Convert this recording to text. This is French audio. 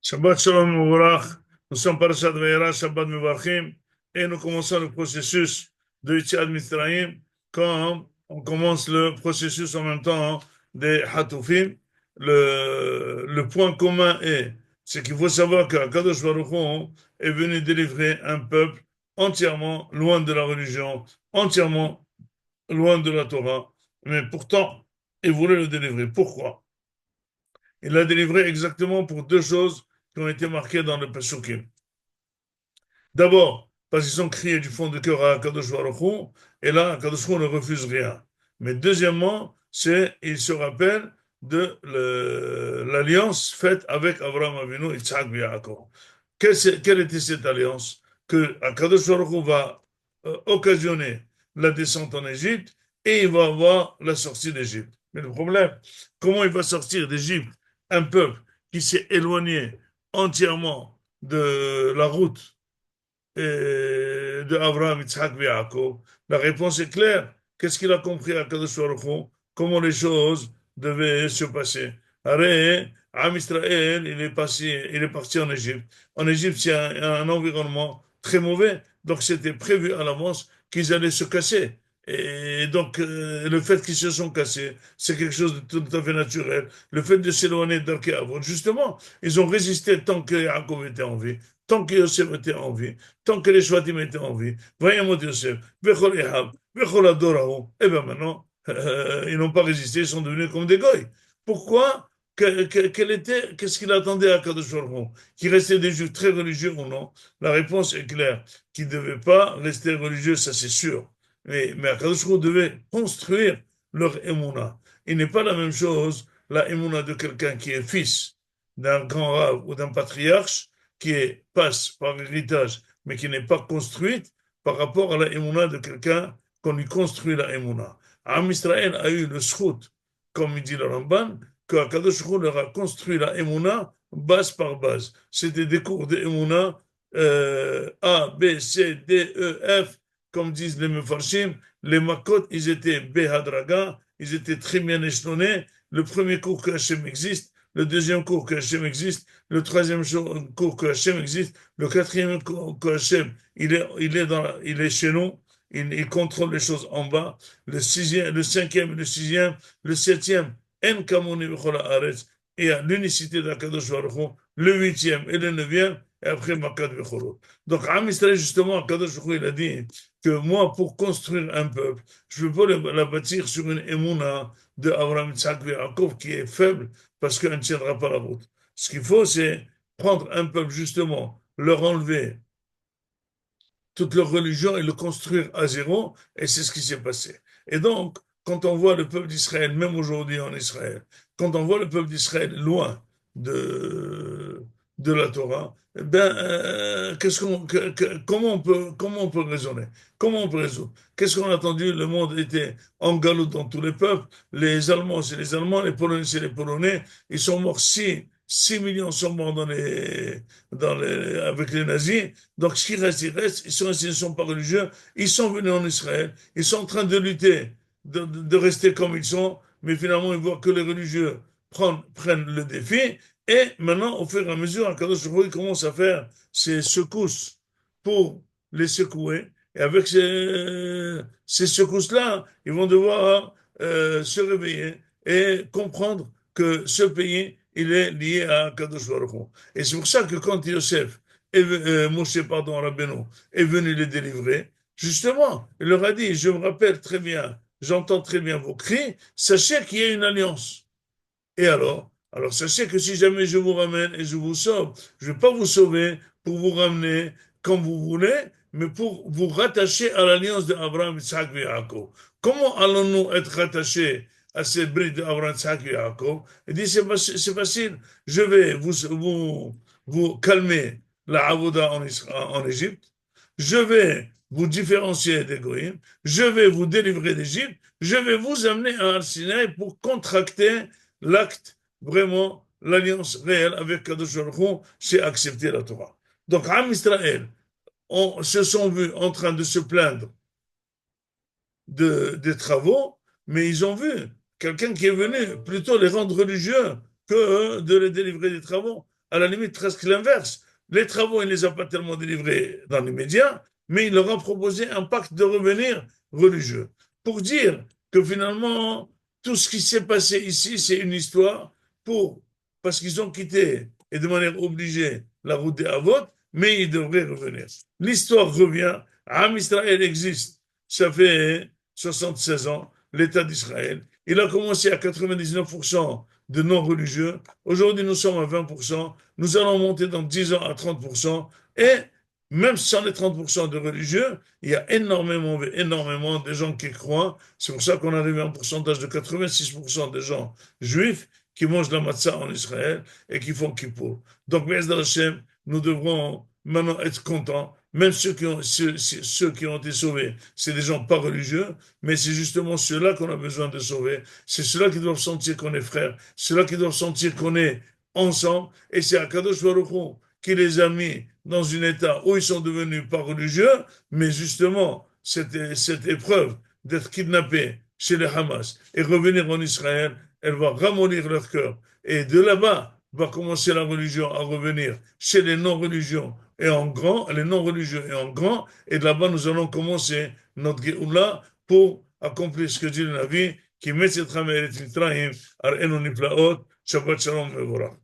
Shabbat Shalom Mouvrach. Nous sommes Parashat Vayera, Shabbat Mevarchim, et nous commençons le processus de Yetziat Mitzrayim quand on commence le processus en même temps des Hatoufim. Le point commun c'est qu'il faut savoir qu'Akadosh Baruch Hu est venu délivrer un peuple entièrement loin de la religion, entièrement loin de la Torah, mais pourtant, il voulait le délivrer. Pourquoi? Il l'a délivré exactement pour deux choses qui ont été marquées dans le Pesukim. D'abord, parce qu'ils ont crié du fond du cœur à Kadosh Baruch Hu, et là, Kadosh Baruch Hu ne refuse rien. Mais deuxièmement, il se rappelle de l'alliance faite avec Abraham Avinu, Yitzhak et Yaakov. Quelle était cette alliance? Que Kadosh Baruch Hu va occasionner la descente en Égypte et il va avoir la sortie d'Égypte. Mais le problème, comment il va sortir d'Égypte un peuple qui s'est éloigné entièrement de la route de Abraham, Yitzhak et Yaakov? La réponse est claire. Qu'est-ce qu'il a compris à Kadosh Baruch Hu? Comment les choses devaient se passer? Arrête, Am Israël, il est parti en Égypte. En Égypte, c'est un environnement très mauvais. Donc, c'était prévu à l'avance qu'ils allaient se casser. Et donc, le fait qu'ils se sont cassés, c'est quelque chose de tout à fait naturel. Le fait de s'éloigner d'Arké Avot, justement, ils ont résisté tant que Yaakov était en vie, tant que Yosef était en vie, tant que les Shvatim étaient en vie. Voyez-moi Yosef, Bechol Ehab, Bechol Adorahu. Et bien maintenant, ils n'ont pas résisté, ils sont devenus comme des goy. Pourquoi? Qu'est-ce qu'il attendait à Kadosh Baruch Hu? Qu'il restait des juifs très religieux ou non? La réponse est claire. Qu'ils ne devaient pas rester religieux, ça c'est sûr. Mais Akadosh Baruch Hu devait construire leur émouna. Il n'est pas la même chose la émouna de quelqu'un qui est fils d'un grand rave ou d'un patriarche passe par héritage, mais qui n'est pas construite par rapport à la émouna de quelqu'un qu'on lui construit la émouna. Am Israël a eu le schut, comme il dit le Ramban, que Akadosh Baruch Hu leur a construit la émouna base par base. C'était des cours de émouna A, B, C, D, E, F, comme disent les Mefarshim, les Makot, ils étaient Behadraga, ils étaient très bien échelonnés. Le premier cours que Hachem existe, le deuxième cours que Hachem existe, le troisième cours que Hachem existe, le quatrième cours que Hachem, il est chez nous, il contrôle les choses en bas, le cinquième, le sixième, le septième, En Kamoni B'chol Haaretz, et à l'unicité d'Akadosh Baruch Hu, le huitième et le neuvième, et après Makad Bechorot. Donc, Am Israël, justement, Akadosh Baruch Hu, il a dit que moi, pour construire un peuple, je ne peux pas la bâtir sur une émouna de Abraham, Isaac et Yaakov qui est faible parce qu'elle ne tiendra pas la route. Ce qu'il faut, c'est prendre un peuple, justement, leur enlever toute leur religion et le construire à zéro, et c'est ce qui s'est passé. Et donc, quand on voit le peuple d'Israël, même aujourd'hui en Israël, quand on voit le peuple d'Israël loin de la Torah, comment on peut raisonner? Comment on peut résoudre? Qu'est-ce qu'on a entendu? Le monde était en galoute dans tous les peuples. Les Allemands, c'est les Allemands, les Polonais, c'est les Polonais. Ils sont morts 6 millions sont morts avec les nazis. Donc, ce qui reste, il reste. Ils ne sont pas religieux. Ils sont venus en Israël. Ils sont en train de lutter, de rester comme ils sont. Mais finalement, ils voient que les religieux prennent le défi. Et maintenant, au fur et à mesure, Akadosh Baruch Hu commence à faire ses secousses pour les secouer. Et avec ces secousses-là, ils vont devoir se réveiller et comprendre que ce pays, il est lié à Kadosh Baruch Hu. Et c'est pour ça que quand Yosef, Moshe, pardon, Rabbeinu, est venu les délivrer, justement, il leur a dit, je me rappelle très bien, j'entends très bien vos cris, sachez qu'il y a une alliance. Et alors sachez que si jamais je vous ramène et je vous sauve, je ne vais pas vous sauver pour vous ramener comme vous voulez, mais pour vous rattacher à l'alliance d'Abraham, Isaac et Yaakov. Comment allons-nous être rattachés à cette bride d'Abraham, Isaac et Yaakov? Il dit, c'est facile, je vais vous calmer la Avoda en Égypte, je vais vous différencier des Goïms, je vais vous délivrer d'Égypte, je vais vous amener à Al-Sinaï pour contracter l'acte, vraiment, l'alliance réelle avec Kadosh Baruch Hu, c'est accepter la Torah. Donc, Am Israël, se sont vus en train de se plaindre des travaux, mais ils ont vu quelqu'un qui est venu plutôt les rendre religieux que de les délivrer des travaux. à la limite presque l'inverse. Les travaux, il ne les a pas tellement délivrés dans les médias, mais il leur a proposé un pacte de revenir religieux. Pour dire que finalement, tout ce qui s'est passé ici, c'est une histoire parce qu'ils ont quitté, et de manière obligée, la route des Havot, mais ils devraient revenir. L'histoire revient. Am Israël existe. Ça fait 76 ans, l'État d'Israël. Il a commencé à 99% de non-religieux. Aujourd'hui, nous sommes à 20%. Nous allons monter dans 10 ans à 30%. Et même sans les 30% de religieux, il y a énormément, énormément de gens qui croient. C'est pour ça qu'on arrive à un pourcentage de 86% des gens juifs qui mangent la matzah en Israël et qui font kippour. Donc, Be'ezrat Hashem, nous devrons maintenant être contents. Même ceux qui ont été sauvés, c'est des gens pas religieux, mais c'est justement ceux-là qu'on a besoin de sauver. C'est ceux-là qui doivent sentir qu'on est frères, ceux-là qui doivent sentir qu'on est ensemble. Et c'est Akadosh Baruch Hu qui les a mis dans un état où ils sont devenus pas religieux, mais justement, cette épreuve d'être kidnappés chez les Hamas et revenir en Israël, elle va ramollir leur cœur. Et de là-bas va commencer la religion à revenir chez les non-religions et en grand, les non-religieux et en grand, et de là-bas nous allons commencer notre Géoula pour accomplir ce que dit le Navi, qui met cette ramène et Titraïm, ar enu niflaot, Shabbat Shalom, Mevorah.